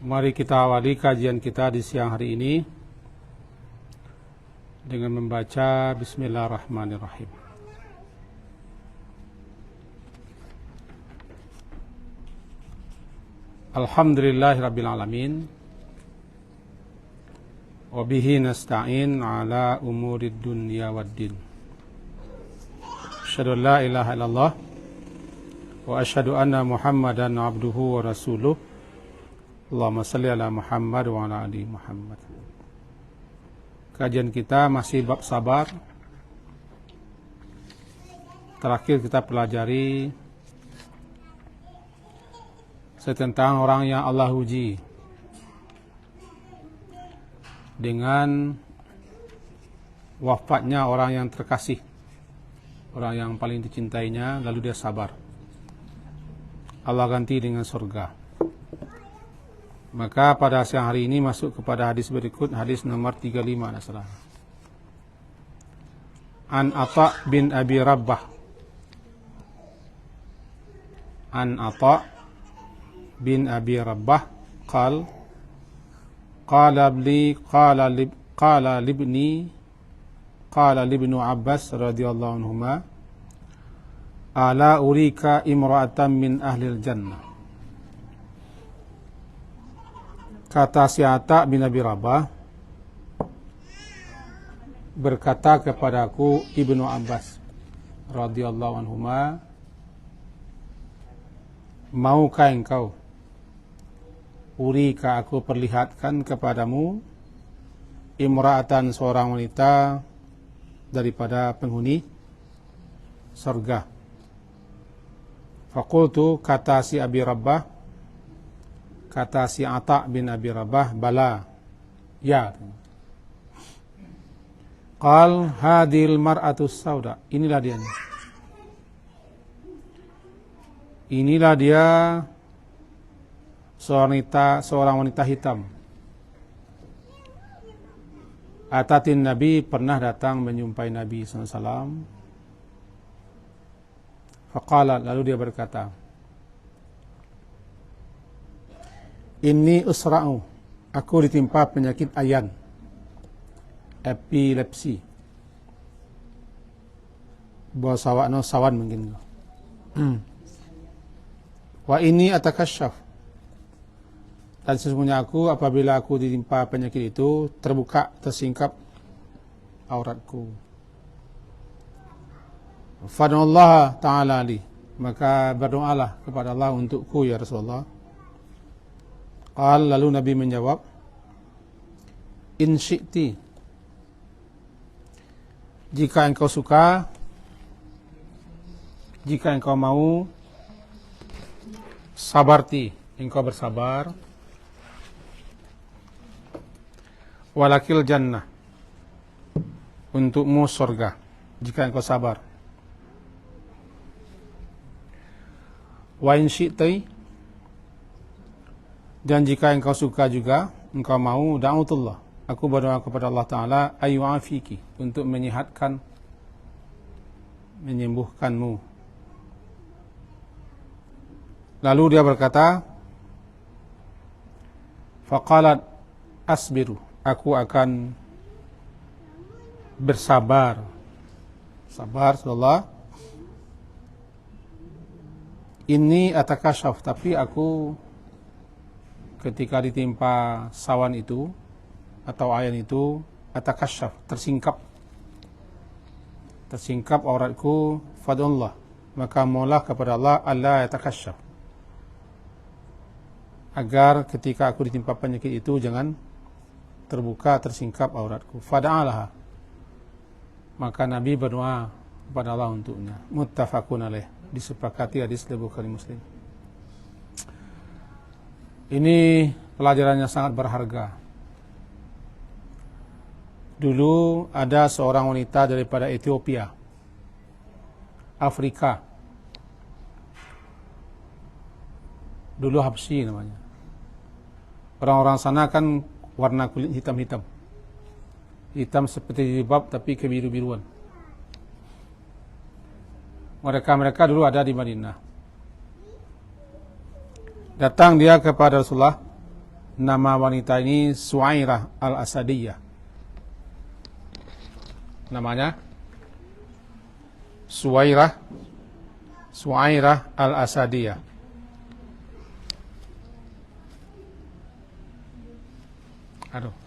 Mari kita awali kajian kita di siang hari ini dengan membaca Bismillahirrahmanirrahim. Alhamdulillahirabbil alamin. Wa bihi nasta'in ala umurid dunya waddin. Asyhadu an la ilaha illallah wa asyhadu anna Muhammadan abduhu wa rasuluh. Allahumma salli ala Muhammad wa ala ali Muhammad. Kajian kita masih bab sabar. Terakhir kita pelajari tentang orang yang Allah uji dengan wafatnya orang yang terkasih, orang yang paling dicintainya, lalu dia sabar. Allah ganti dengan surga. Maka pada siang hari ini masuk kepada hadis berikut, hadis nomor 35 nasalah. An Atha bin Abi Rabbah. An Atha bin Abi Rabbah qala libnu Abbas radhiyallahu anhuma ala urika imra'atan min ahlil jannah. Kata si Atha bin Abi Rabbah berkata kepadaku Ibnu Abbas radhiyallahu anhuma, maukah engkau urika aku perlihatkan kepadamu imra'atan seorang wanita daripada penghuni surga. Faqultu, kata si Abi Rabbah, kata si Atha bin Abi Rabbah, bala, ya. Qal hadil mar'atus sauda. Inilah dia. Inilah dia seorang wanita hitam. Atatin Nabi, pernah datang menyumpai Nabi SAW. Faqala, lalu dia berkata, Inni usra'u, aku ditimpa penyakit ayan, epilepsi. Bawa sawan mungkin. Wa ini atakasyaf, dan sesungguhnya aku apabila aku ditimpa penyakit itu terbuka, tersingkap auratku. Fad'ullaha ta'ala li, maka berdoalah kepada Allah untukku ya Rasulullah. Lalu Nabi menjawab, in syi'ti, jika engkau suka, jika engkau mau, sabarti, engkau bersabar, walakil jannah, untukmu surga, jika engkau sabar. Wa in syi'ti, dan jika engkau suka juga, engkau mau, da'utullah, aku berdoa kepada Allah Ta'ala, ayyu'afiki, untuk menyehatkan, menyembuhkanmu. Lalu dia berkata, faqalat asbiru, aku akan bersabar. Sabar, sallallahu. Ini atakasyaf, tapi aku ketika ditimpa sawan itu atau ayan itu, atakasyaf, tersingkap auratku, fadullah, maka mohonlah kepada Allah alla yatakasyaf, agar ketika aku ditimpa penyakit itu jangan terbuka, tersingkap auratku. Fada'alaha, maka Nabi berdoa kepada Allah untuknya. Muttafaqun alaih, disepakati hadis riwayat Bukhari Muslim. Ini pelajarannya sangat berharga. Dulu ada seorang wanita daripada Ethiopia, Afrika. Dulu Habsyi namanya. Orang-orang sana kan warna kulit hitam-hitam. Hitam seperti jilbab tapi kebiru-biruan. Mereka dulu ada di Madinah. Datang dia kepada Rasulullah, Nama wanita ini Suairah al-Asadiyah. Namanya Suairah al-Asadiyah.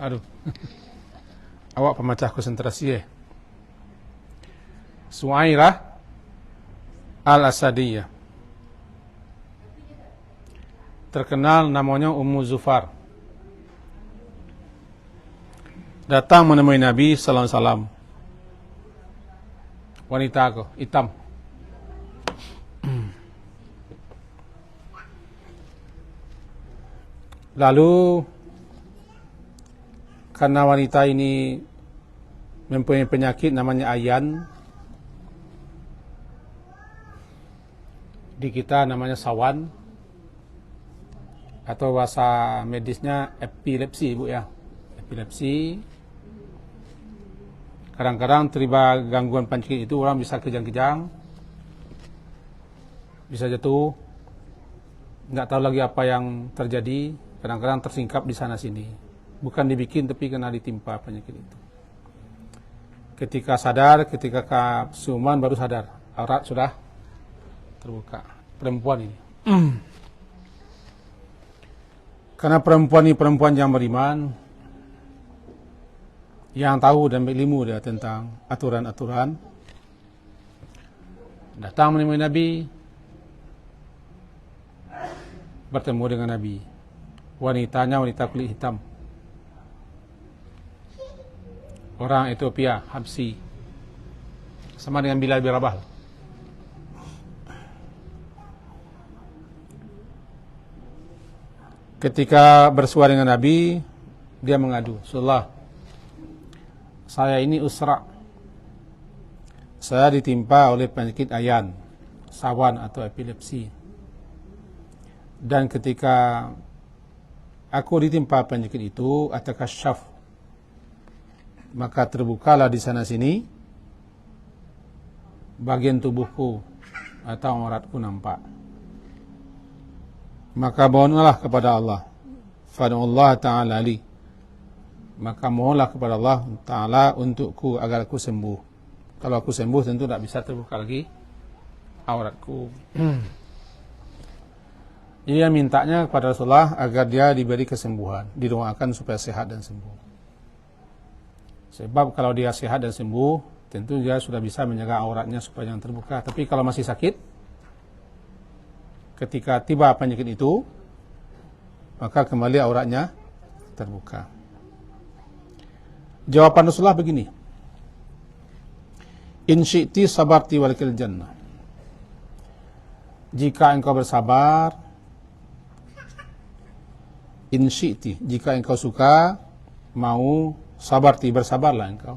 Aduh. Awak pemecah konsentrasi ya. Suairah al-Asadiyah. Terkenal namanya Ummu Zufar. Datang menemui Nabi sallallahu alaihi wasallam. Wanita aku, hitam. Lalu karena wanita ini mempunyai penyakit namanya ayan, di kita namanya sawan, atau bahasa medisnya epilepsi, Bu ya. Epilepsi. Kadang-kadang terlibat gangguan penyakit itu orang bisa kejang-kejang, bisa jatuh, nggak tahu lagi apa yang terjadi. Kadang-kadang tersingkap di sana sini. Bukan dibikin tapi kena ditimpa penyakit itu. Ketika sadar, ketika kesuman baru sadar, aurat sudah terbuka. Perempuan ini. Karena perempuan ini perempuan yang beriman, yang tahu dan berilmu dia tentang aturan-aturan, datang menemui Nabi, bertemu dengan Nabi. Wanitanya wanita kulit hitam, orang Ethiopia, Habsi, sama dengan Bilal bin Rabah. Ketika bersua dengan Nabi, dia mengadu, Rasulullah, saya ini usra, saya ditimpa oleh penyakit ayan, sawan atau epilepsi. Dan ketika aku ditimpa penyakit itu, atakasyaf, maka terbukalah di sana sini bagian tubuhku atau auratku nampak. Maka mohonlah kepada Allah, fad'ullah ta'ala li, maka mohonlah kepada Allah Ta'ala untukku agar aku sembuh. Kalau aku sembuh tentu tak bisa terbuka lagi auratku. Dia mintanya kepada Rasulullah agar dia diberi kesembuhan, didoakan supaya sehat dan sembuh. Sebab kalau dia sehat dan sembuh, tentu dia sudah bisa menjaga auratnya supaya jangan terbuka. Tapi kalau masih sakit, ketika tiba penyakit itu, maka kembali auratnya terbuka. Jawaban Rasulullah begini, in syi'ti sabarti walikil jannah. Jika engkau bersabar, in syi'ti, jika engkau suka, mau, sabarti, bersabarlah engkau,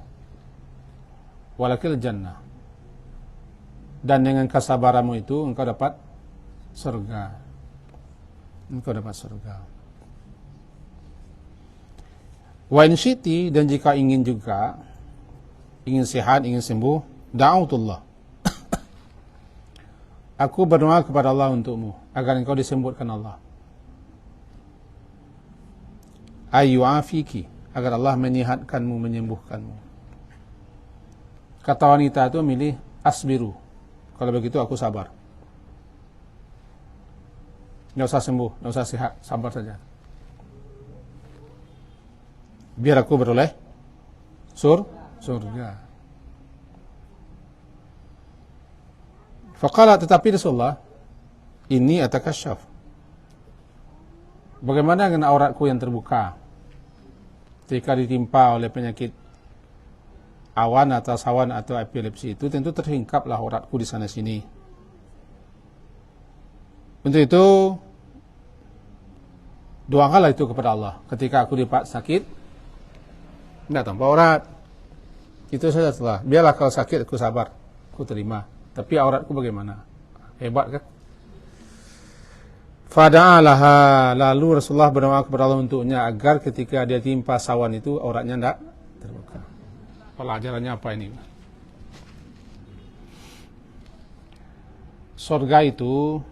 walikil jannah, dan dengan kesabaranmu itu engkau dapat surga. Engkau dapat surga. Wa in syi'ti, dan jika ingin juga, ingin sehat, ingin sembuh, da'autullah, aku berdoa kepada Allah untukmu agar engkau disembuhkan Allah. Ayyu'afiki, agar Allah menyehatkanmu, menyembuhkanmu. Kata wanita itu milih asbiru, kalau begitu aku sabar. Nggak usah sembuh, nggak usah sehat, sabar saja. Biar aku beroleh surga. Faqala, tetapi Rasulullah, ini atakasyaf, bagaimana dengan auratku yang terbuka ketika ditimpa oleh penyakit awan atau sawan atau epilepsi itu, tentu tersingkaplah auratku di sana sini. Untuk itu doakanlah itu kepada Allah. Ketika aku dipak sakit, tidak tanpa aurat, itu saja setelah. Biarlah kalau sakit aku sabar, aku terima. Tapi auratku bagaimana? Hebat kan? Fada'alaha, lalu Rasulullah berdoa kepada Allah untuknya agar ketika dia timpa sawan itu auratnya tidak terbuka. Pelajarannya apa ini? Surga itu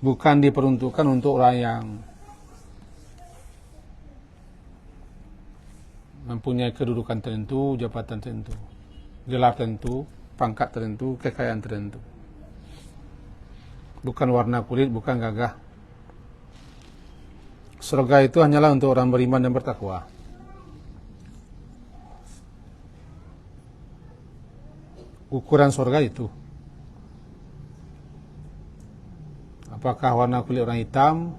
bukan diperuntukkan untuk orang yang mempunyai kedudukan tertentu, jabatan tertentu, gelar tertentu, pangkat tertentu, kekayaan tertentu. Bukan warna kulit, bukan gagah. Surga itu hanyalah untuk orang beriman dan bertakwa. Ukuran surga itu, apakah warna kulit orang hitam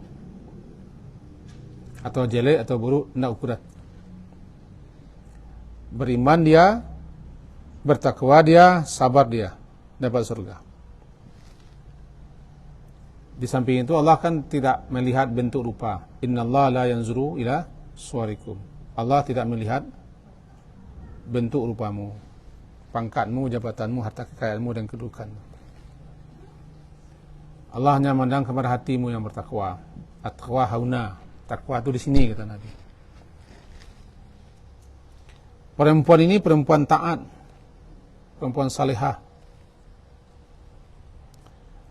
atau jelek atau buruk, tidak ukuran. Beriman dia, bertakwa dia, sabar dia, dapat surga. Di samping itu Allah kan tidak melihat bentuk rupa. Innallaha la yanzuru ila suwarikum. Allah tidak melihat bentuk rupamu, pangkatmu, jabatanmu, harta kekayaanmu dan kedudukanmu. Allah hanya memandang kepada hatimu yang bertakwa. At-taqwa hauna. Takwa itu di sini, kata Nabi. Perempuan ini perempuan taat, perempuan salihah.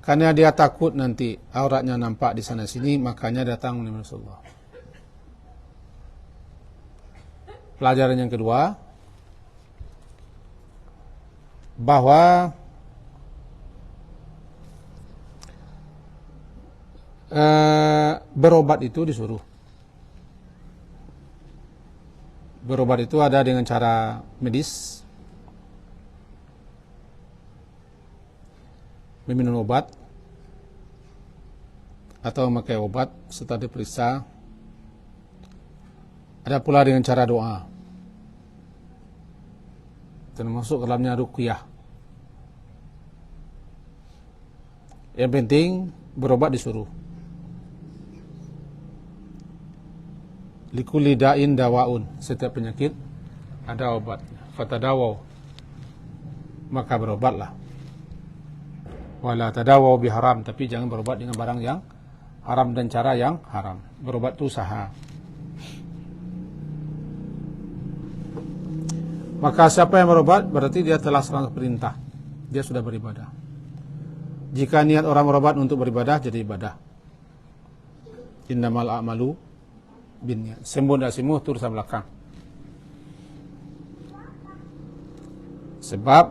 Karena dia takut nanti auratnya nampak di sana sini, makanya datang menemui Rasulullah. Pelajaran yang kedua, bahwa berobat itu disuruh. Berobat itu ada dengan cara medis, meminum obat atau memakai obat setelah diperiksa. Ada pula dengan cara doa, termasuk dalamnya ruqyah. Yang penting berobat disuruh. Likulli da'in dawaun, setiap penyakit ada obat. Fatadawaw, maka berobatlah. Wala tadawaw biharam, tapi jangan berobat dengan barang yang haram dan cara yang haram. Berobat itu usaha. Maka siapa yang berobat berarti dia telah melaksanakan perintah. Dia sudah beribadah. Jika niat orang berobat untuk beribadah, jadi ibadah. Innamal a'malu binniyat. Sembuh dan sembuh turun ke belakang. Sebab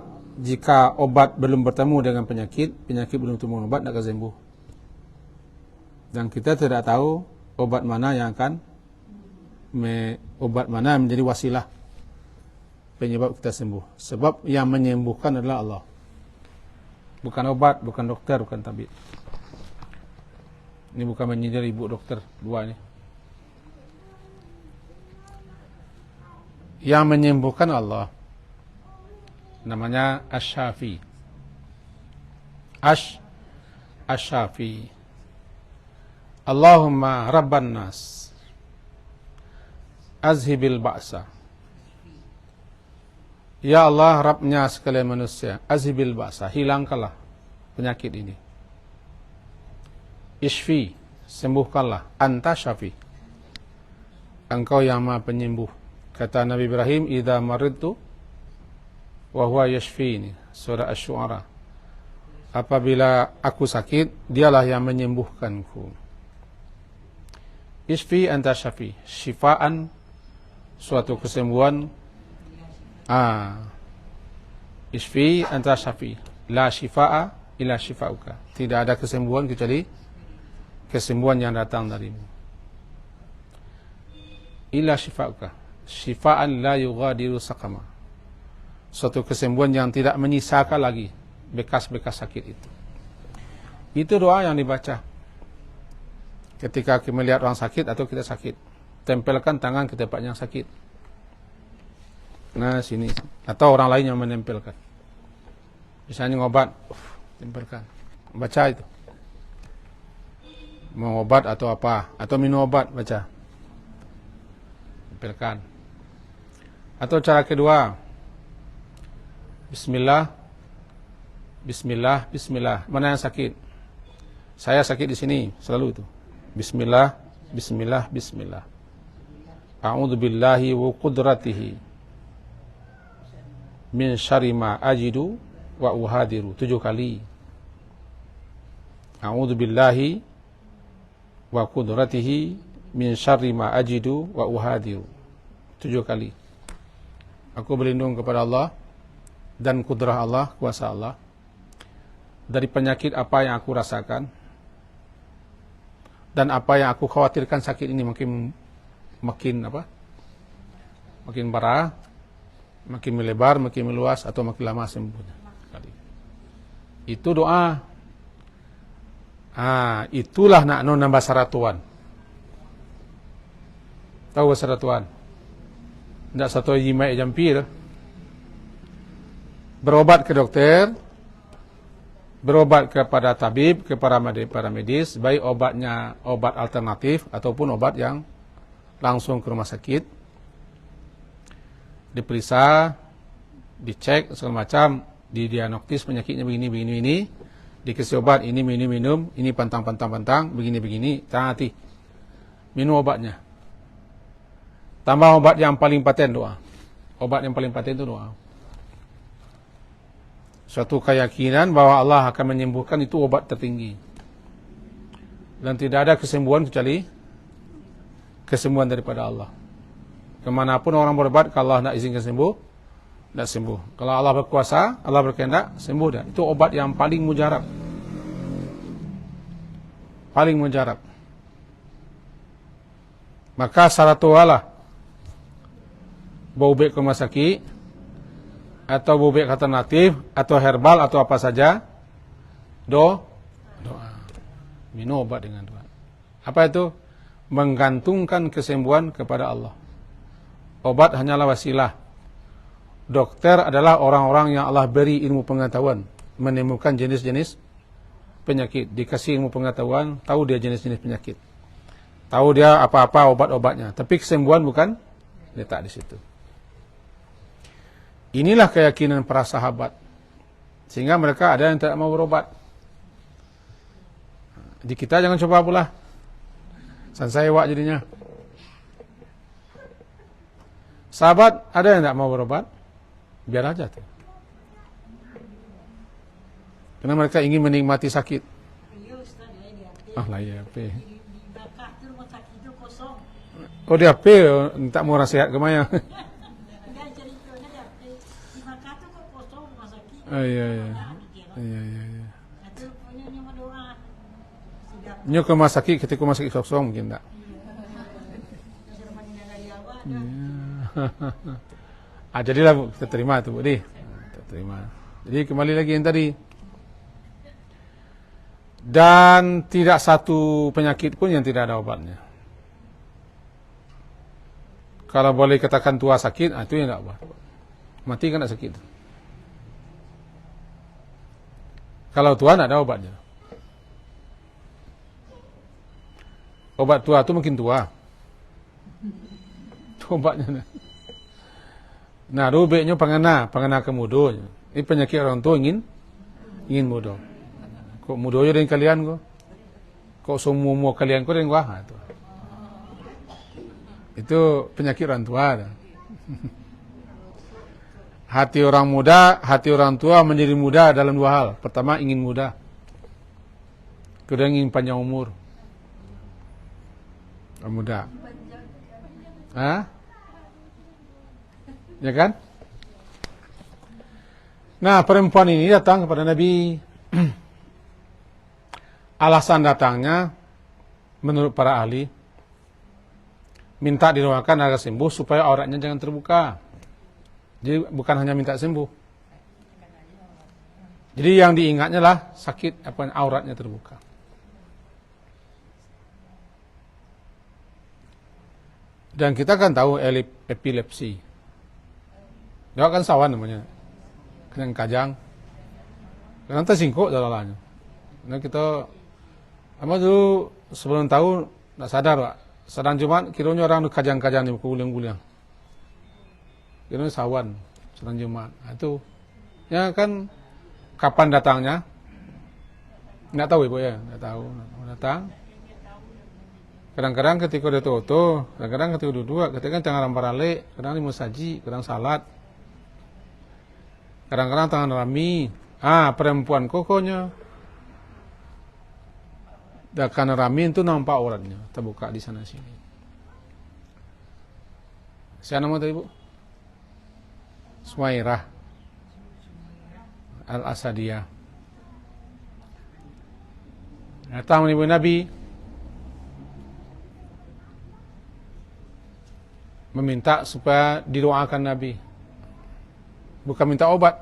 jika obat belum bertemu dengan penyakit, penyakit belum bertemu obat, tidak akan sembuh. Dan kita tidak tahu obat mana yang akan obat mana menjadi wasilah penyebab kita sembuh. Sebab yang menyembuhkan adalah Allah. Bukan obat, bukan dokter, bukan tabib. Ini bukan menyindir ibu dokter dua ini. Yang menyembuhkan Allah. Namanya Asy-Syafi. Asy-Syafi. Allahumma rabban nas, azhibil ba'sa. Ya Allah, Rabbnya sekalian manusia, azhibil ba'sa, hilangkanlah penyakit ini. Ishfi, sembuhkanlah. Anta syafi, engkau yang maha penyembuh. Kata Nabi Ibrahim, idza maridtu wa huwa yashfini, surah Asy-Syu'ara. Apabila aku sakit, dialah yang menyembuhkanku. Ishfi anta syafi, syifaan, suatu kesembuhan. Ishfi anta syafi, la syifa'a illa syifa'uka. Tidak ada kesembuhan kecuali kesembuhan yang datang darimu. Illa syifa'uka, syifa'an la yughadiru saqama. Suatu kesembuhan yang tidak menyisakan lagi bekas-bekas sakit itu. Itu doa yang dibaca ketika kita melihat orang sakit atau kita sakit. Tempelkan tangan ke tempat yang sakit. Nah, sini. Atau orang lain yang menempelkan. Misalnya ngobat, tempelkan. Baca itu. Mau obat atau apa, atau minum obat, baca. Tempelkan. Atau cara kedua, Bismillah, Bismillah, Bismillah. Mana yang sakit? Saya sakit di sini, selalu itu. Bismillah, Bismillah, Bismillah. A'udzu billahi wa qudratihi min syarri ma ajidu wa uhadiru. 7 kali. A'udzu billahi wa qudratihi min syarri ma ajidu wa uhadiru. 7 kali. Aku berlindung kepada Allah dan kudrah Allah, kuasa Allah, dari penyakit apa yang aku rasakan dan apa yang aku khawatirkan sakit ini makin parah, makin melebar, makin meluas, atau makin lama sembuhnya. Itu doa. Itulah nak nambah saratuan. Tahu saratuan? Tidak satu jimai jampir. Berobat ke dokter, berobat kepada tabib, kepada para medis, baik obatnya obat alternatif ataupun obat yang langsung ke rumah sakit, diperiksa, dicek segala macam, didiagnosis penyakitnya begini, dikasih obat ini minum, ini pantang, begini, hati minum obatnya. Tambah obat yang paling paten, doa. Obat yang paling paten itu doa. Suatu keyakinan bahwa Allah akan menyembuhkan, itu obat tertinggi. Dan tidak ada kesembuhan kecuali kesembuhan daripada Allah. Kemanapun orang berobat, kalau Allah tidak izinkan sembuh, tidak sembuh. Kalau Allah berkuasa, Allah berkehendak, sembuh dah. Itu obat yang paling mujarab. Paling mujarab. Maka saratualah baubek ke rumah sakit, atau baubek alternatif, atau herbal, atau apa saja, doa. Minum obat dengan doa. Apa itu? Menggantungkan kesembuhan kepada Allah. Obat hanyalah wasilah. Dokter adalah orang-orang yang Allah beri ilmu pengetahuan, menemukan jenis-jenis penyakit. Dikasih ilmu pengetahuan, tahu dia jenis-jenis penyakit, tahu dia apa-apa obat-obatnya. Tapi kesembuhan bukan letak di situ. Inilah keyakinan para sahabat, sehingga mereka ada yang tidak mau berobat. Di kita jangan coba pula. Sansai wak jadinya. Sahabat ada yang tidak mau berobat, biar aja tuh. Karena mereka ingin menikmati sakit. Lah ya, pe. Oh dia pe, tak mau nasihat ke Maya. Iya. Nyo ke rumah sakit ketika rumah sakit kosong mungkin tak. Jadilah kita terima tu, Budi. Kita terima. Jadi kembali lagi yang tadi. Dan tidak satu penyakit pun yang tidak ada obatnya. Kalau boleh katakan tua sakit, itu yang tak obat. Mati kan tak sakit. Kalau tua tak ada obatnya. Obat tua itu mungkin tua. Itu obatnya. Nah, rubeknya pangana kemudo. Ini penyakit orang tua ingin mudo. Kok mudo yo dengan kalian kok? Kok semua kalian kok dengan wah itu. Itu penyakit orang tua. Hati orang muda, hati orang tua menjadi muda dalam 2 hal. Pertama, ingin muda. Kedua, ingin panjang umur. Orang muda. Ya kan? Nah, perempuan ini datang kepada Nabi. Alasan datangnya, menurut para ahli, minta didoakan agar sembuh supaya auratnya jangan terbuka. Jadi bukan hanya minta sembuh. Jadi yang diingatnya lah sakit auratnya terbuka. Dan kita kan tahu epilepsi. Dia kan sawan namanya. Kena kajang. Karena tersingkuk jalannya. Nah kita dulu sebelum tahu tak sadar, Pak. Sedang Jumat kiranya orang tu kajang-kajang ni guling-guling. Kiranya sawan sedang Jumat. Itu ya kan kapan datangnya? Enggak tahu Ibu ya, enggak tahu. Datang. Kadang-kadang ketika dia toto, kadang-kadang ketika duduk, ketika tangan ramparale, kadang di musaji, kadang salat. Kadang-kadang tangan rami. Perempuan kokonya. Dan karena rame itu nampak auratnya, terbuka di sana sini. Siapa nama tadi, Bu? Suwairah Al-Asadiyah. Datang menemui Nabi, meminta supaya didoakan Nabi. Bukan minta obat,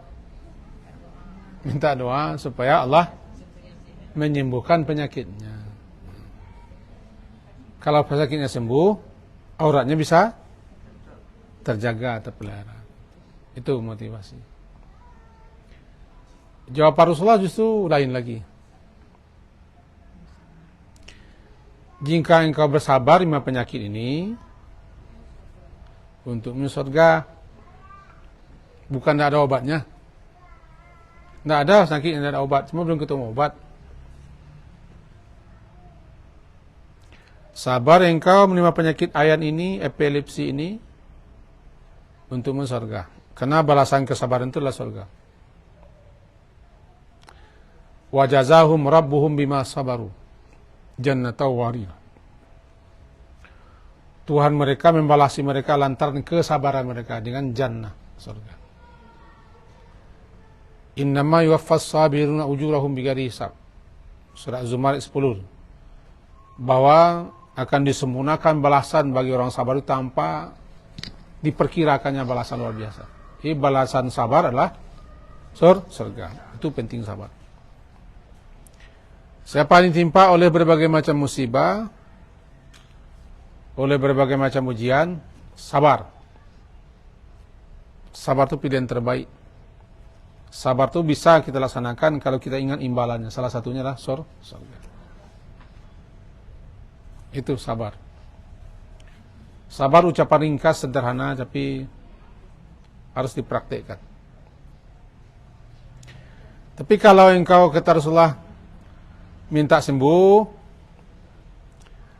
minta doa supaya Allah menyembuhkan penyakitnya. Kalau penyakitnya sembuh, auratnya bisa terjaga, terpelihara. Itu motivasi. Jawaban Rasulullah justru lain lagi. Jika engkau bersabar lima penyakit ini, untuk masuk surga, bukan tidak ada obatnya. Tidak ada sakit yang tidak ada obat, cuma belum ketemu obat. Sabar engkau menerima penyakit ayan ini, epilepsi ini, untuk masuk surga. Karena balasan kesabaran itu adalah surga. Wa jazahum rabbuhum bima sabaru jannatan wariyah. Tuhan mereka membalasi mereka lantaran kesabaran mereka dengan jannah, surga. Innama yuwaffas sabiruna ujurahum bighairi hisab. Surah Az-Zumar 10. Bahwa akan disempurnakan balasan bagi orang sabar itu tanpa diperkirakannya balasan luar biasa. Jadi balasan sabar adalah surga. Itu penting sabar. Siapa yang ditimpa oleh berbagai macam musibah, oleh berbagai macam ujian, sabar. Sabar itu pilihan terbaik. Sabar itu bisa kita laksanakan kalau kita ingat imbalannya. Salah satunya adalah surga. Itu sabar. Sabar ucapan ringkas, sederhana, tapi harus dipraktikkan. Tapi kalau engkau kata Rasulullah minta sembuh,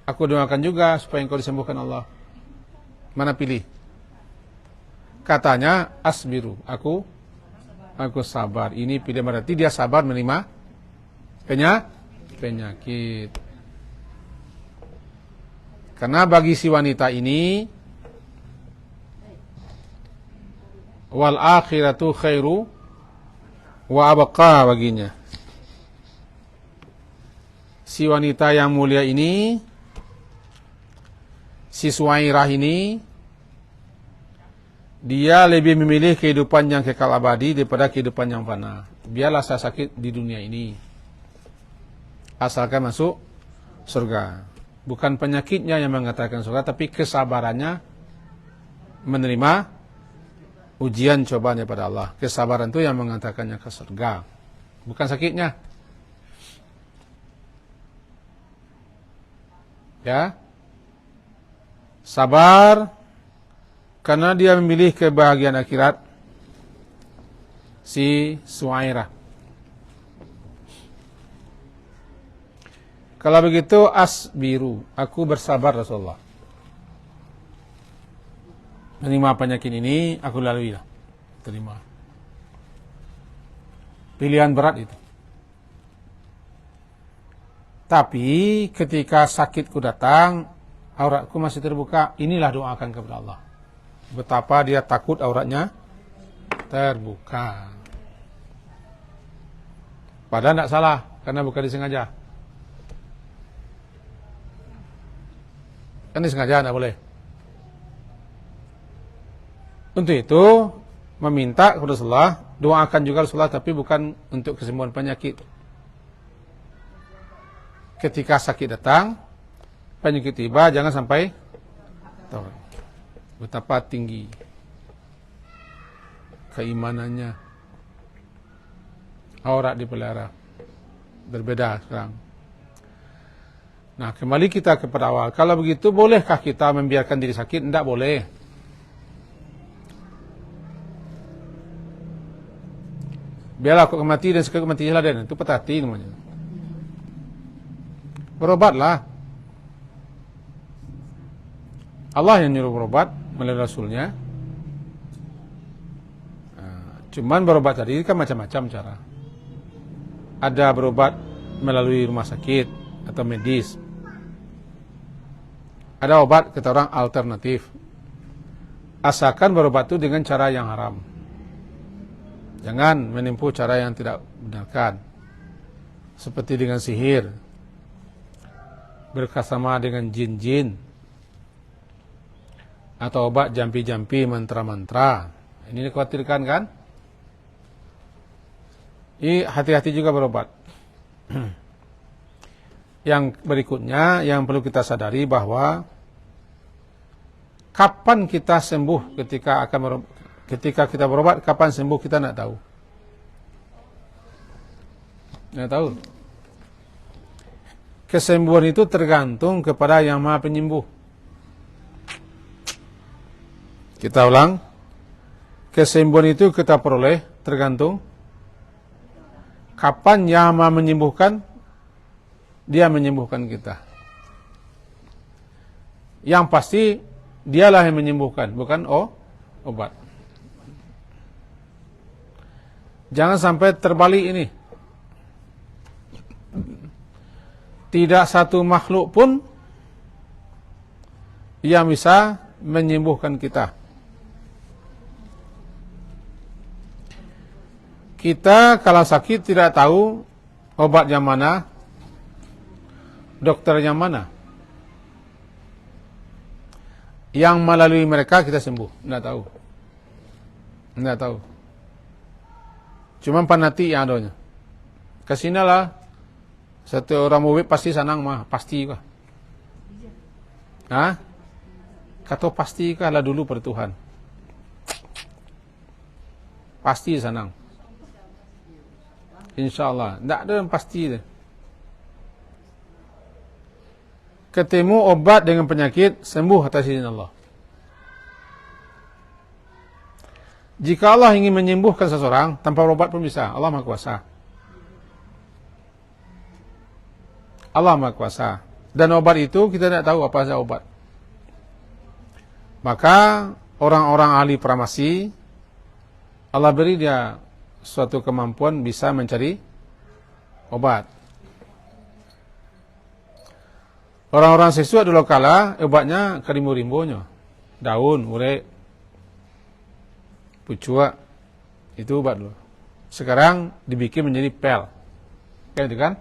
aku doakan juga supaya engkau disembuhkan Allah. Mana pilih? Katanya asbiru, aku sabar. Ini pilih, berarti dia sabar menerima penyakit. Karena bagi si wanita ini, wal akhiratu khairu wa abqa baginya. Si wanita yang mulia ini, si Suwairah ini, dia lebih memilih kehidupan yang kekal abadi daripada kehidupan yang fana. Biarlah saya sakit di dunia ini, asalkan masuk surga. Bukan penyakitnya yang mengatakan surga, tapi kesabarannya menerima ujian cobaan daripada Allah. Kesabaran itu yang mengatakannya ke surga, bukan sakitnya. Ya, sabar karena dia memilih kebahagiaan akhirat. Si Suwairah. Kalau begitu asbiru, aku bersabar Rasulullah. Menerima penyakit ini aku lalui lah. Terima. Pilihan berat itu. Tapi ketika sakitku datang, auratku masih terbuka, inilah doakan kepada Allah. Betapa dia takut auratnya terbuka. Padahal tidak salah, karena bukan disengaja. Kan disengaja tidak boleh. Untuk itu meminta kepada Rasulullah, doakan juga Rasulullah, tapi bukan untuk kesembuhan penyakit. Ketika sakit datang, penyakit tiba, jangan sampai tahu betapa tinggi keimanannya. Aurat dipelihara. Berbeda sekarang. Nah, kembali kita kepada awal. Kalau begitu, bolehkah kita membiarkan diri sakit? Tidak boleh. Biarlah aku mati dan sekali mati dan itu petati namanya. Berobatlah. Allah yang nyuruh berobat melalui Rasulnya. Cuman berobat tadi kan macam-macam cara. Ada berobat melalui rumah sakit, atau medis. Ada obat, kata orang, alternatif. Asalkan berobat itu dengan cara yang haram. Jangan menempuh cara yang tidak benarkan. Seperti dengan sihir, berkasama dengan jin-jin, atau obat jampi-jampi, mantra-mantra. Ini dikhawatirkan kan? Ini hati-hati juga berobat. Yang berikutnya yang perlu kita sadari bahwa kapan kita sembuh ketika kita berobat, kapan sembuh kita tidak tahu. Tidak tahu. Kesembuhan itu tergantung kepada Yang Maha Penyembuh. Kita ulang. Kesembuhan itu kita peroleh tergantung kapan Yang Maha menyembuhkan, Dia menyembuhkan kita. Yang pasti Dialah yang menyembuhkan, bukan obat. Jangan sampai terbalik ini. Tidak satu makhluk pun yang bisa menyembuhkan kita. Kita kalau sakit tidak tahu obat yang mana, dokter yang mana. Yang melalui mereka kita sembuh. Tidak tahu. Tidak tahu. Cuma panati yang adanya. Kesinilah satu orang murid pasti sanang mah, pasti kah? Hah? Kata pasti kah lah dulu pada Tuhan. Pasti sanang. InsyaAllah. Tidak ada yang pasti deh. Ketemu obat dengan penyakit, sembuh atas izin Allah. Jika Allah ingin menyembuhkan seseorang, tanpa obat pun bisa. Allah Maha Kuasa. Allah Maha Kuasa. Dan obat itu kita tidak tahu apa saja obat. Maka orang-orang ahli farmasi, Allah beri dia suatu kemampuan bisa mencari obat. Orang-orang sesuai dulu kala obatnya karimbo-rimbonya, daun, urek, pucua, itu obat dulu. Sekarang dibikin menjadi pel, kayak itu kan?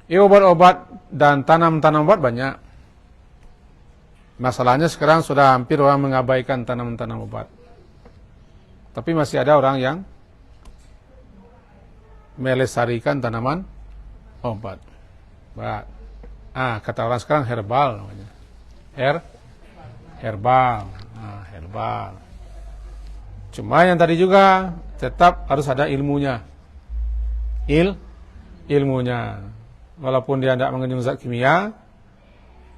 Obat-obat dan tanam-tanam obat banyak. Masalahnya sekarang sudah hampir orang mengabaikan tanam-tanam obat. Tapi masih ada orang yang melestarikan tanaman obat. Kata orang sekarang herbal namanya. Herbal. Herbal. Cuma yang tadi juga tetap harus ada ilmunya. Ilmunya. Walaupun dia tidak mengandung zat kimia,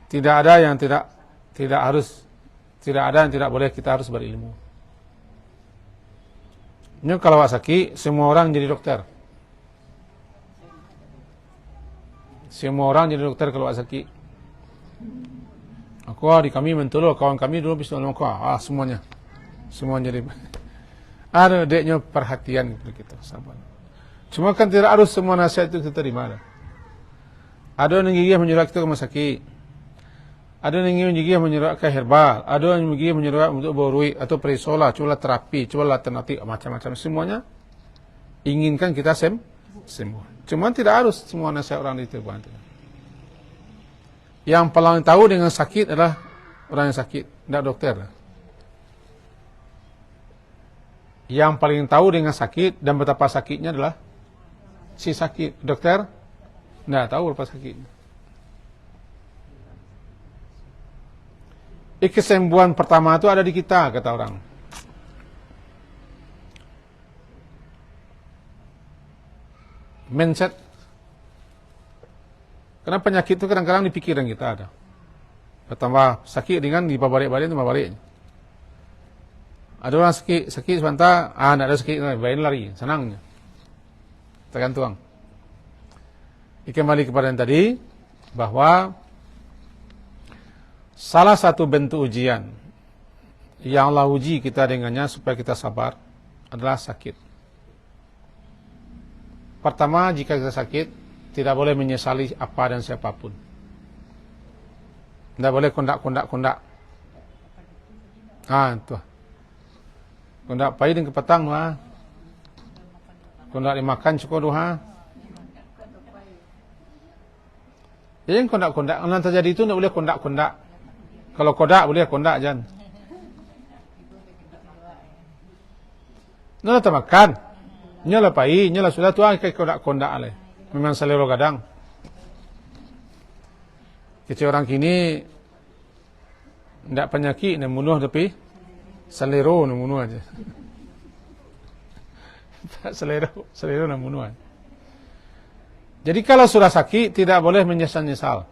tidak ada yang tidak ada yang tidak boleh, kita harus berilmu. Ini kalau sakit, semua orang jadi dokter. Semua orang jadi dokter kalau sakit. Aku di kami mentolo, kawan kami dulu bisa nolong aku. Semuanya jadi. Ada deknya perhatian gitu, sabar. Cuma kan tidak harus semua nasihat itu kita terima. Ada yang gigih menyuruh kita ke rumah sakit. Ada yang gigih menyuruh ke herbal. Ada yang gigih menyuruh untuk borui atau perisola, coba terapi, coba alternatif, macam-macam. Semuanya inginkan kita sembuh. Cuma tidak harus semua nasihat orang itu. Yang paling tahu dengan sakit adalah orang yang sakit, tidak dokter. Yang paling tahu dengan sakit dan betapa sakitnya adalah si sakit. Dokter tidak tahu berapa sakitnya. Kesembuhan pertama itu ada di kita, kata orang. Mindset. Karena penyakit itu kadang-kadang di pikiran kita ada. Bertambah sakit dengan di balik-balik itu balik. Ada orang sakit sebentar, tidak ada sakit, baik lari, senangnya. Tergantung. Kembali kepada yang tadi, bahwa salah satu bentuk ujian yang Allah uji kita dengannya supaya kita sabar adalah sakit. Pertama, jika kita sakit, tidak boleh menyesali apa dan siapapun. Tidak boleh kondak. Itu. Kondak pagi dan ke petang lah. Kondak dimakan cukup duha. Jadi kondak. Yang terjadi itu tidak boleh kondak. Kalau kodak boleh kondak jangan. Nala termakan. Nyala pai, nyala sudah tu kayak kondak ale. Memang selero kadang. Kecil orang kini ndak penyakit nak bunuh tapi selero nak bunuh aja. selero nak bunuh. Jadi kalau sudah sakit tidak boleh menyesal-nyesal.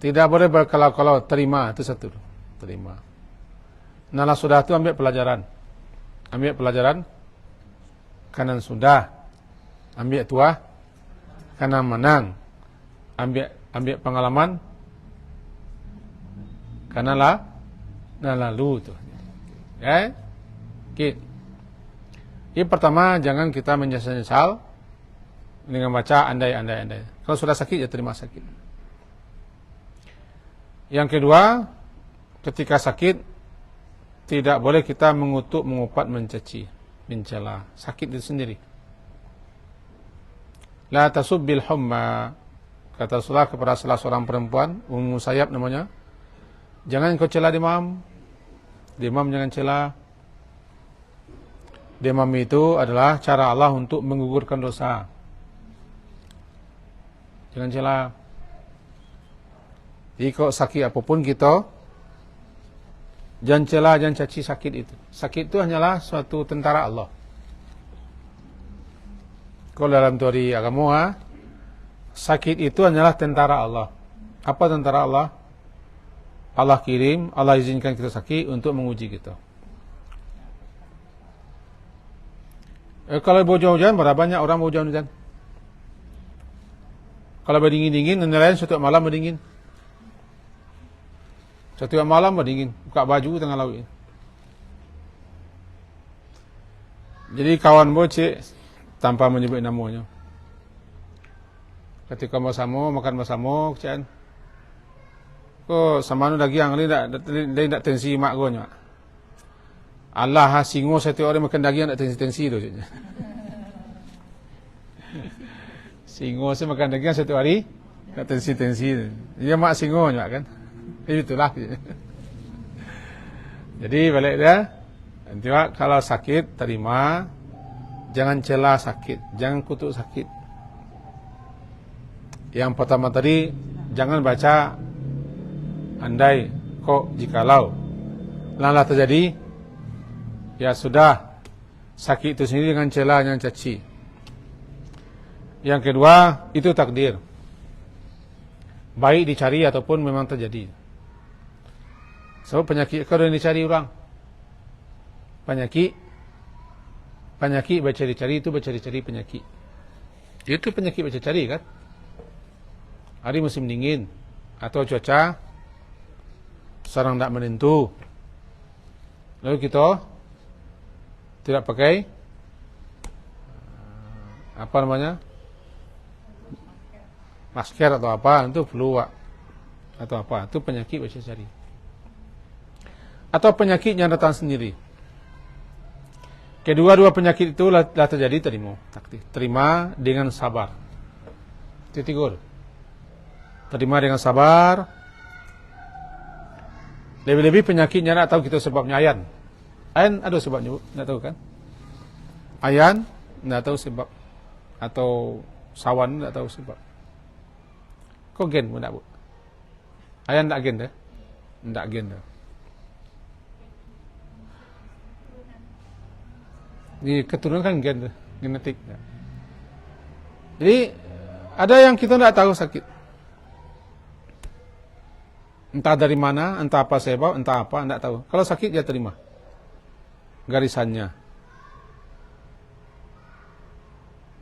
Tidak boleh berkelau-kelau, terima itu satu. Terima. Nala sudah tu ambil pelajaran. Kanan sudah. Ambil tua, kanan menang. Ambil pengalaman, karena lalu tu. Yang pertama, jangan kita menyesal dengan baca andai. Kalau sudah sakit, ya terima sakit. Yang kedua, ketika sakit, tidak boleh kita mengutuk, mengupat, mencaci, mencela. Sakit itu sendiri. La tasubbil humma, kata Rasulullah kepada salah seorang perempuan, Ummu Sayyab namanya, jangan kau cela demam. Demam jangan cela. Demam itu adalah cara Allah untuk menggugurkan dosa. Jangan cela. Jadi kalau sakit apapun kita, jangan cela, jangan caci sakit itu. Sakit itu hanyalah suatu tentara Allah. Kalau dalam teori agama, sakit itu hanyalah tentara Allah. Apa tentara Allah? Allah kirim, Allah izinkan kita sakit untuk menguji kita. Kalau hujan-hujan, berapa banyak orang hujan-hujan? Kalau berdingin-dingin, nelayan setiap malam berdingin. Setiap malam berdingin, buka baju tengah laut. Jadi kawan bocik, tanpa menyebut namanya, ketika makan bersama, kecaan, kau sama nu daging ni tak tensi mak kau nyak. Allah singo setiap orang makan daging tak tensi tu. Singo saya makan daging setiap hari tak tensi. Dia mak singo nyak kan. Itulah. Jadi balik dia, nanti kalau sakit terima. Jangan cela sakit, jangan kutuk sakit. Yang pertama tadi, jangan baca andai, kok, jikalau. Lalu terjadi, ya sudah, sakit itu sendiri dengan cela, jangan caci. Yang kedua, itu takdir. Baik dicari ataupun memang terjadi. Sebab penyakit kalau dicari orang. Penyakit bercari-cari itu bercari-cari penyakit. Itu penyakit bercari-cari kan. Hari musim dingin atau cuaca sedang tak menentu. Lalu kita tidak pakai apa namanya? Masker atau apa, itu flu atau apa, itu penyakit bercari-cari. Atau penyakit yang datang sendiri. Kedua-dua penyakit itu lah terjadi, terima dengan sabar. Tigur. Terima dengan sabar. Lebih-lebih penyakitnya nak tahu kita sebabnya ayan. Ayan ada sebabnya, Bu? Nak tahu kan? Ayan nak tahu sebab, atau sawan nak tahu sebab. Kok gen Bu nak, Bu? Ayan tak gen dah? Tak gen dah. Di keturunan kan genetik. Jadi ada yang kita tidak tahu sakit. Entah dari mana, entah apa sebab, entah apa, tidak tahu. Kalau sakit dia terima garisannya.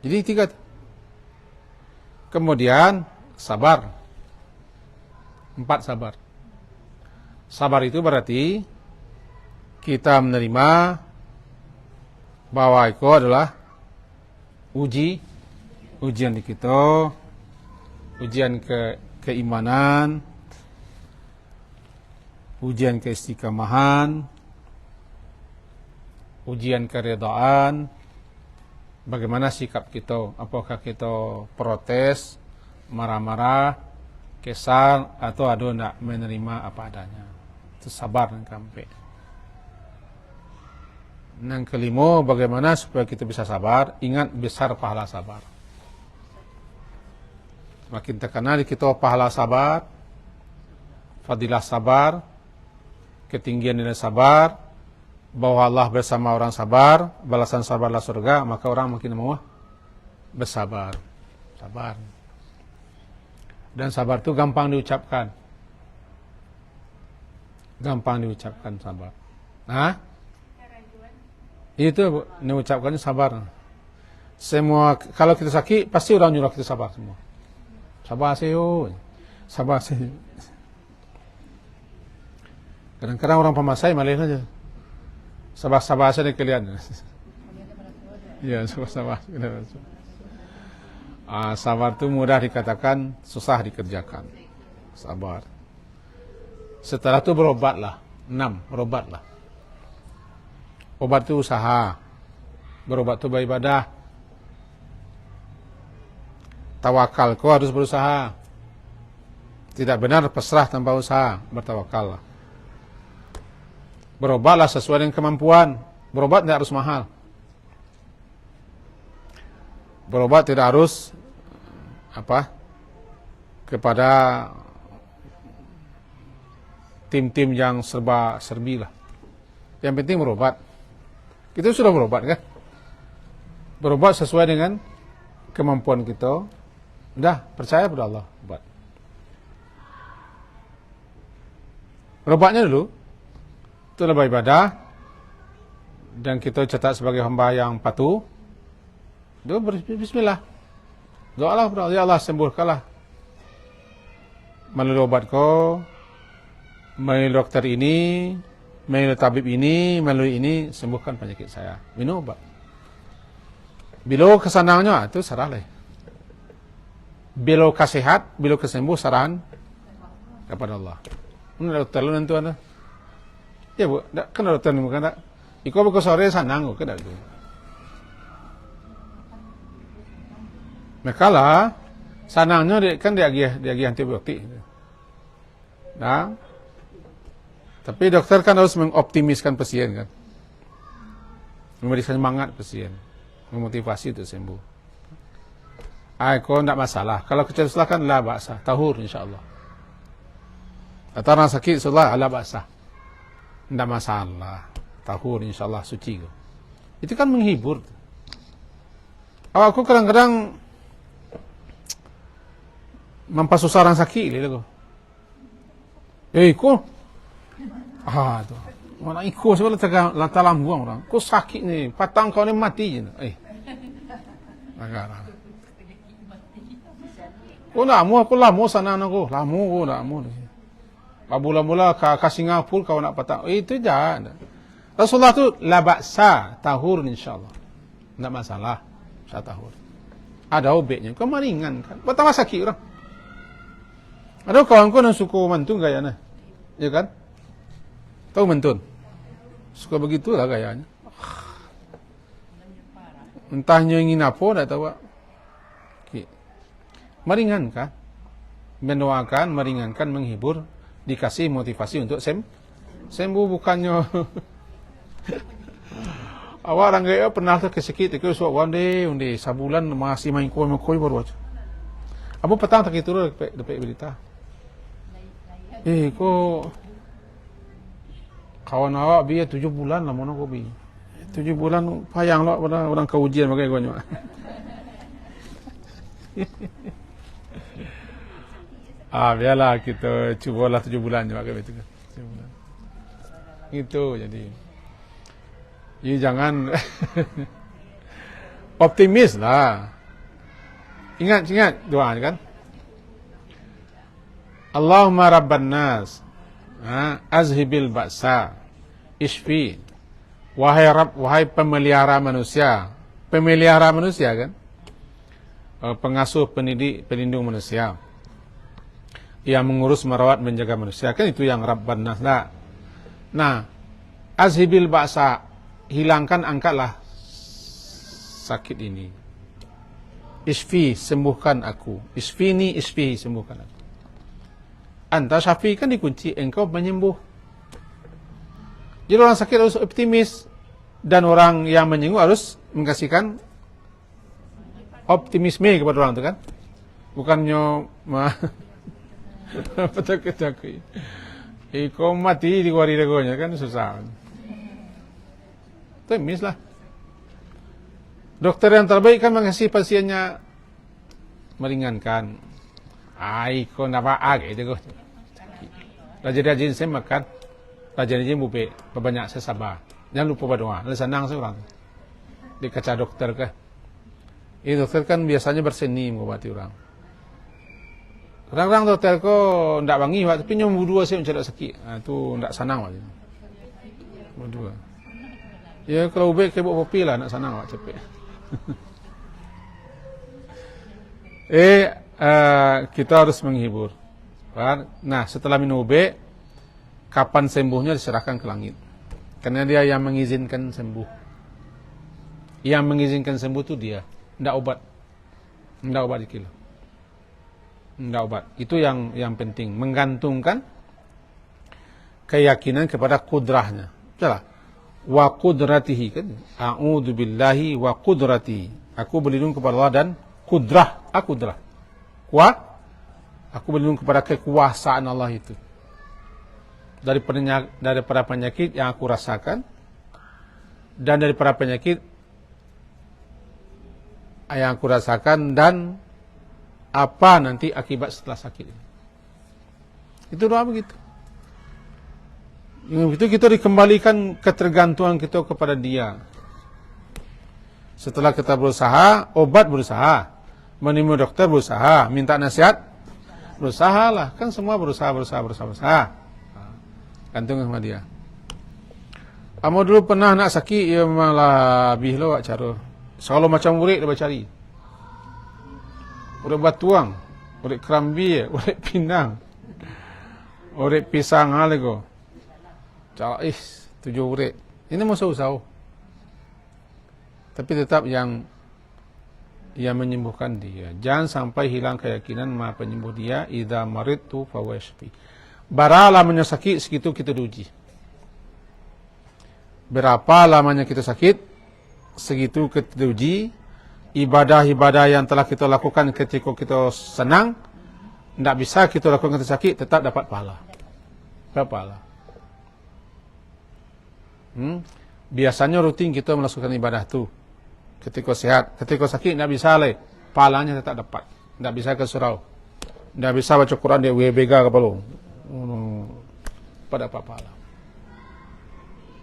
Jadi 3. Kemudian sabar. 4 sabar. Sabar itu berarti kita menerima bahwa itu adalah uji ujian di kita, ujian keimanan, ujian keistiqamahan, ujian keredaan. Bagaimana sikap kita? Apakah kita protes, marah-marah, kesal, atau ada nak menerima apa adanya? Itu sabar dan kampe. Yang kelima, bagaimana supaya kita bisa sabar? Ingat besar pahala sabar. Makin terkenal kita pahala sabar, fadilah sabar, ketinggian nilai sabar, bahwa Allah bersama orang sabar, balasan sabarlah surga, maka orang makin mau bersabar. Sabar. Dan sabar itu gampang diucapkan. Gampang diucapkan sabar. Nah, itu mengucapkannya sabar. Semua, kalau kita sakit, pasti orang nyuruh kita sabar semua. Sabar seyo. Sabar seyo. Kadang-kadang orang pemasai malah aja. Sabar-sabar saja kalian. Ya, sabar-sabar. Sabar itu mudah dikatakan, susah dikerjakan. Sabar. Setelah itu berobatlah. 6, berobatlah. Obat itu usaha. Berobat itu beribadah. Tawakal, kau harus berusaha. Tidak benar pasrah tanpa usaha. Bertawakallah. Berobatlah sesuai dengan kemampuan. Berobat tidak harus mahal. Berobat tidak harus kepada tim-tim yang serba-serbi lah. Yang penting berobat. Kita sudah berobat kan? Berobat sesuai dengan kemampuan kita. Udah, percaya pada Allah. Berobat. Berobatnya dulu. Itu adalah ibadah. Dan kita catat sebagai hamba yang patuh. Doa bismillah. Doa Allah kepada Allah. Ya Allah, sembuhkanlah. Melalui obat kau. Melalui dokter ini. Melalui tabib ini. Melalui ini. Sembuhkan penyakit saya. Minum obat. Bila kesenangnya, itu sarah lah. Bila kesehat, bila kesembuh, sarahan kepada Allah. Ini dokter lu nanti ada. Ya bu, kan dokter ni bukan tak. Iko buku sore sanang, kan tak tu. Makalah sanangnya kan dia lagi antibiotik. Nah, tapi dokter kan harus mengoptimiskan pasien kan, memberikan semangat pasien, memotivasi untuk sembuh. Kau tak masalah. Kalau kecelakaan lah baksa, tahur insyaAllah. Atau orang sakit insyaAllah ala baksa. Tidak masalah. Tahur insyaAllah suci. Itu kan menghibur. Aku kadang-kadang mempasusah orang sakit. Iko. Tu. Orang iko sebab lantalam buang orang. Kau sakit ni. Patang kau ni mati je. Agak. Kau nak lama sana aku. Lama aku nak mu. Mula-mula ke Singapura kau nak patang. Itu jangan. Rasulullah tu la ba'sa, tahur insyaAllah. Tak masalah. Saya tahur. Ada obatnya. Kau meringan kan. Pertama sakit orang. Ada kawan kau yang suka mantun gayanya. Ya kan? Tahu mantun? Suka begitulah gayanya. Entahnya ingin apa, tak tahu. Okay. Meringankan. Mendoakan, meringankan, menghibur. Dikasih motivasi untuk sembuh bukannya awak orang gaya pernah terkesekit itu suap wande sabulan masih main koi baru aja. Apa petang tak itu dapat berita. Ko kawan awak biar 7 bulan lah mana ko bi. 7 bulan payang lah pada orang keujian pakai ko nyo. Biarlah kita cubalah 7 bulan juga begitu kan. 7 bulan. Itu jadi. Jangan optimis lah. Ingat doa kan. Allahumma rabban nas, azhibil ba'sa, ishfi. Wahai Rabb, wahai pemelihara manusia. Pemelihara manusia kan. pengasuh, pendidik, pelindung manusia, yang mengurus, merawat, menjaga manusia. Kan itu yang Rabban Nas. Nah, azhibil ba'sa, hilangkan, angkatlah sakit ini. Isfi, sembuhkan aku. Isfini, isfi, sembuhkan aku. Anta syafi kan dikunci, engkau penyembuh. Jadi orang sakit harus optimis, dan orang yang menyembuh harus mengasihkan optimisme kepada orang itu kan. Bukannya petakut-takut. Iko mati di wari dagonya kan susah. Optimis lah. Dokter yang terbaik kan mengasih pasiennya meringankan. Iko napa gitu. Rajin-rajin saya makan. Rajin-rajin bupe, banyak saya sabar. Jangan lupa berdoa. Lalu senang seorang. Di kaca dokter ke. Ini dokter kan biasanya berseni mengobati orang. Kadang-kadang dokter kok ndak bangi, tapi nyom dua saya mencari sakit. Nah, itu ndak senang wak. Berdua. Ya kalau ubek kebok kopi lah, nak senang wak cepet. Kita harus menghibur. Nah, setelah minum ubek, kapan sembuhnya diserahkan ke langit. Karena dia yang mengizinkan sembuh. Yang mengizinkan sembuh itu dia. Tidak obat. Tidak obat di kilo. Tidak obat. Itu yang penting. Menggantungkan keyakinan kepada kudrahnya. Betul. Wa kudratihi kan. A'udzu billahi wa kudratihi. Aku berlindung kepada Allah dan kudrah. Kudrah. Aku berlindung kepada kekuasaan Allah itu. Daripada penyakit yang aku rasakan, dan daripada penyakit yang aku rasakan, dan apa nanti akibat setelah sakit ini. Itu doa begitu. Yang itu kita dikembalikan ketergantungan kita kepada Dia. Setelah kita berusaha, obat berusaha, menemui dokter berusaha, minta nasihat berusaha lah. Kan semua berusaha. Gantung sama dia. Kamu dulu pernah nak sakit, ya malah lebih lo cara. Selalu macam urik dia cari. Urik batuang, urik kerambi, urik pinang, urik pisang halego. Cara 7 urik. Ini usah. Tapi tetap yang menyembuhkan dia. Jangan sampai hilang keyakinan Maha Penyembuh dia. Idza maridtu fa huwa yashfi. Bara lamanya sakit, segitu kita diuji. Berapa lamanya kita sakit, segitu kita diuji. Ibadah-ibadah yang telah kita lakukan ketika kita senang, tidak bisa kita lakukan ketika sakit, tetap dapat pahala. Biasanya rutin kita melakukan ibadah itu ketika sehat. Ketika sakit tidak bisa leh, pahalanya tetap dapat. Tidak bisa ke surau, tidak bisa baca Quran di WBG kepala. Pada dapat pahala.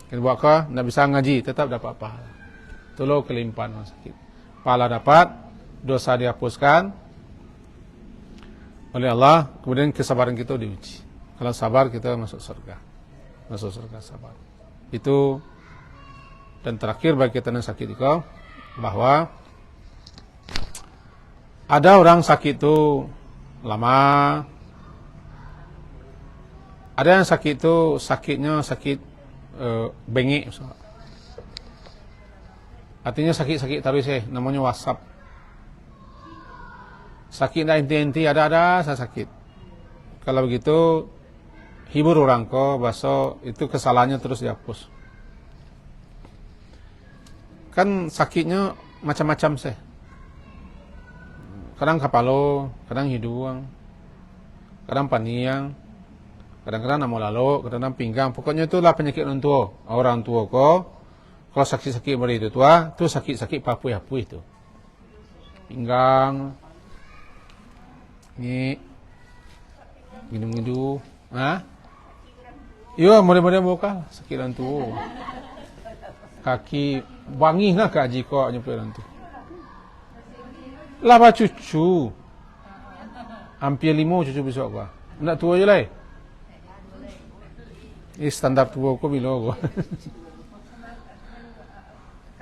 Kita buat ke, tidak bisa ngaji, tetap dapat pahala. Tolong kelimpahan orang sakit. Pahala dapat, dosa dihapuskan oleh Allah. Kemudian kesabaran kita diuji. Kalau sabar kita masuk surga. Sabar. Itu. Dan terakhir bagi kita yang sakit itu, bahwa ada orang sakit itu lama. Ada yang sakit itu sakitnya sakit bengek. Artinya sakit taruh namanya wasap. Sakit tidak inti-inti, ada saya sakit. Kalau begitu hibur orang ko, baso itu kesalahannya terus dihapus. Kan sakitnya macam-macam sih. Kadang kapalo, kadang hidung, kadang paniang, kadang-kadang namo lalu, kadang-kadang pinggang. Pokoknya itulah penyakit orang tua. Orang tua ko, kalau sakit-sakit beri itu tua, itu sakit-sakit papui-papui itu. Pinggang, ni, minum-minum, Iya, mudah-mudahan buka sakit orang tua. Kaki wangi lah kaji kok nyampe orang tu. Laba cucu. Hampir 5 cucu besok gua. Nak tua je lah. Standar tua ko bila gua.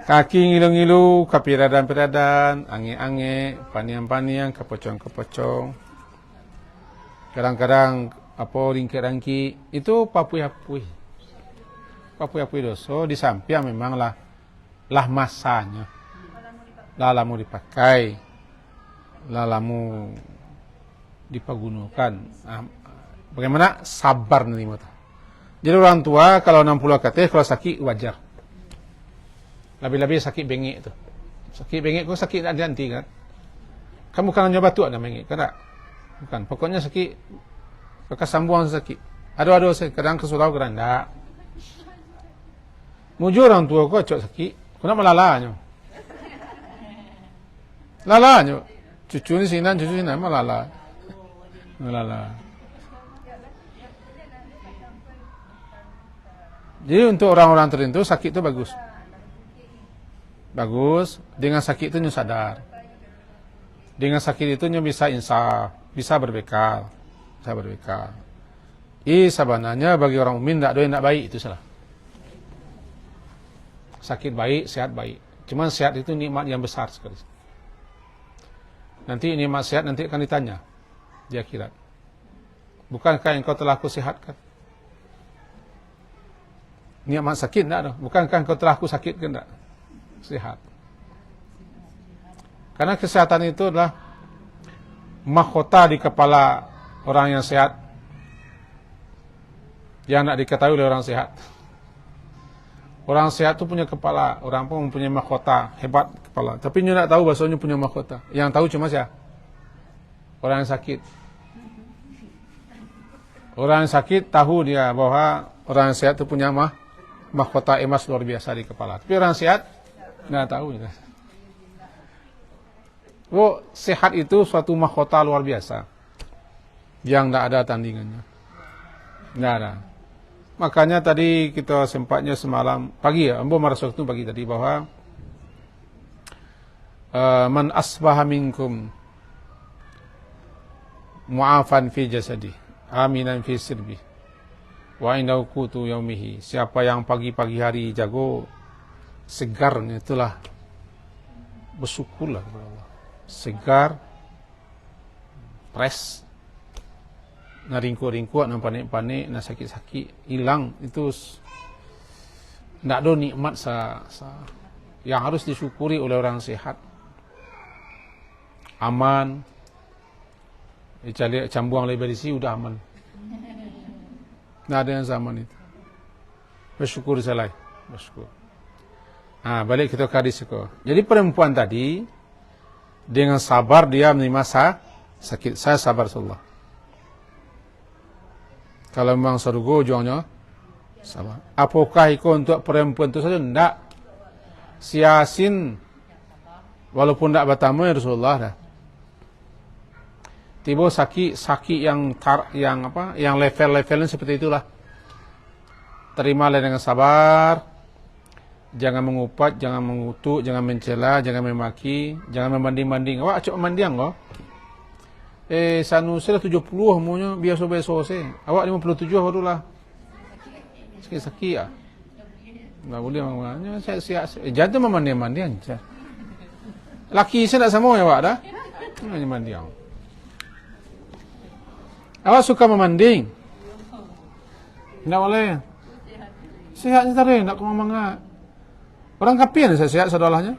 Kaki ngilu-ngilu, kapiradan-piradan, ange-ange, paniang-paniang, kepocong-kepocong. Kadang-kadang apa ringkit-rangki itu papui-apui. Papui-apui doso di samping memang lah masanya. Lalamu dipakai, lalamu dipagunukan. Bagaimana sabar nerima. Jadi orang tua kalau 60 KT kalau sakit wajar. Lebih-lebih sakit bengek tu. Sakit bengek kau sakit tak ganti kan? Kamu bukan hanya batuk ada bengek, kan tak? Bukan. Pokoknya sakit bekas sambungan sakit. Aduh kadang kesurau kadang tak. Mujur orang tua kau cok sakit, kau nak melalanya. Lalanya. Cucu ni sinan melala. Jadi untuk orang-orang tertentu sakit itu bagus. Bagus, dengan sakit itu nyu sadar. Dengan sakit itu nyu bisa insaf, bisa berbekal. Sebenarnya bagi orang mukmin tak ada yang nak baik itu salah. Sakit baik, sehat baik. Cuma sehat itu nikmat yang besar sekali. Nanti nikmat sehat nanti akan ditanya di akhirat. Bukankah engkau telah aku sehatkan? Nikmat sakit tak ada. Bukankah engkau telah aku sakitkan tak? Sehat. Karena kesehatan itu adalah mahkota di kepala orang yang sehat, yang tak diketahui oleh orang sehat. Orang sehat itu punya kepala, orang pun mempunyai mahkota hebat kepala. Tapi dia tak tahu bahasanya punya mahkota. Yang tahu cuma siapa? Orang yang sakit. Orang yang sakit tahu dia bahwa orang yang sehat itu punya mahkota emas luar biasa di kepala. Tapi orang sehat nggak tahu. Sehat itu suatu mahkota luar biasa yang tidak ada tandingannya. Tidak ada. Makanya tadi kita sempatnya semalam pagi ya, Ambo merasa itu pagi tadi bahwa man asbaha minkum mu'afan fi jasadi, aminan fi sirbi, wa indahu qutu yaumihi. Siapa yang pagi-pagi hari jago segarnya, itulah bersyukurlah kepada Allah. Segar, fresh, na ringkuk-ringkuk, na panik-panik, na sakit-sakit hilang, itu tidak ada nikmat yang harus disyukuri oleh orang sehat. Aman, cambuang lebar isi udah aman. Tidak ada yang zaman itu. Bersyukur salah, bersyukur. Balik kita ke hadis itu. Jadi perempuan tadi dengan sabar dia menerima sakit. Saya sabar Allah. Kalau memang surga ujungnya sabar. Apakah itu untuk perempuan itu saja? Tidak. Si Yasin walaupun tidak bertamu ya Rasulullah dah. Tiba sakit yang level-levelnya seperti itulah. Terimalah dengan sabar. Jangan mengupat, jangan mengutuk, jangan mencela, jangan memaki, jangan membanding-banding. Awak acok mandiang kau. Sanusi 70 maunya biasa-biasa se. Awak 57 barulah. Sakit-sakit ah. Enggak boleh maknanya saya siap. Jangan memanding-banding. Laki saya tak sama ya awak dah. Hanya mandiang. Awak suka memanding? Tidak boleh. Sehatnya tadi, tidak kemangat. Orang kafir saya sehat saudaranya.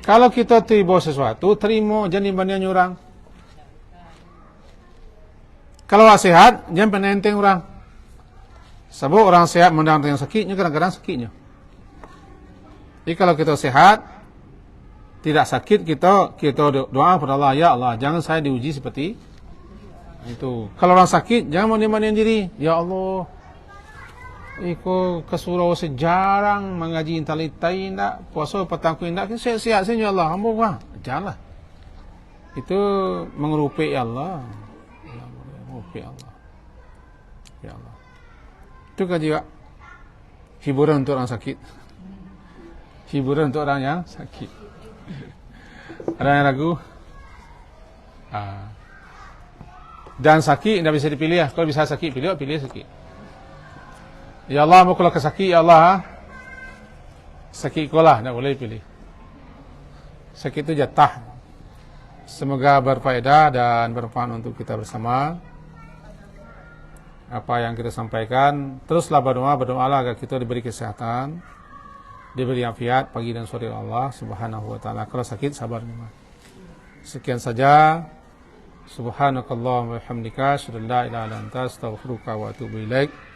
Kalau kita terima sesuatu, terima jangan bandingkan orang. Kalau sehat, jangan penenteng orang. Sebab orang sehat menenteng yang sakitnya, kadang-kadang sakitnya. Jadi kalau kita sehat, tidak sakit, kita doa kepada Allah, ya Allah, jangan saya diuji seperti itu. Kalau orang sakit, jangan banding-bandingkan diri. Ya Allah, Iko kesurau sejarang mengaji intalitai indak, puasa petang ku indak, siap-siap saja Allah, hamba wah, janganlah. Itu mengerupai Allah. Mengerupai Allah. Ya Allah. Itu kan juga hiburan untuk orang sakit. Hiburan untuk orang yang sakit. Ada yang ragu? Dan sakit tidak bisa dipilih ya. Kalau bisa sakit pilih sakit. Ya Allah, mau kalau kesakit, ya Allah, sakit kau lah, tak boleh pilih. Sakit itu jatah. Semoga berfaedah dan bermanfaat untuk kita bersama. Apa yang kita sampaikan, teruslah berdoalah agar kita diberi kesehatan, diberi afiat pagi dan sore Allah Subhanahu wa taala. Kalau sakit sabar memang. Sekian saja. Subhanakallahumma wa bihamdika, asyhadu an la ilaha illa anta, astaghfiruka wa atubu ilaik.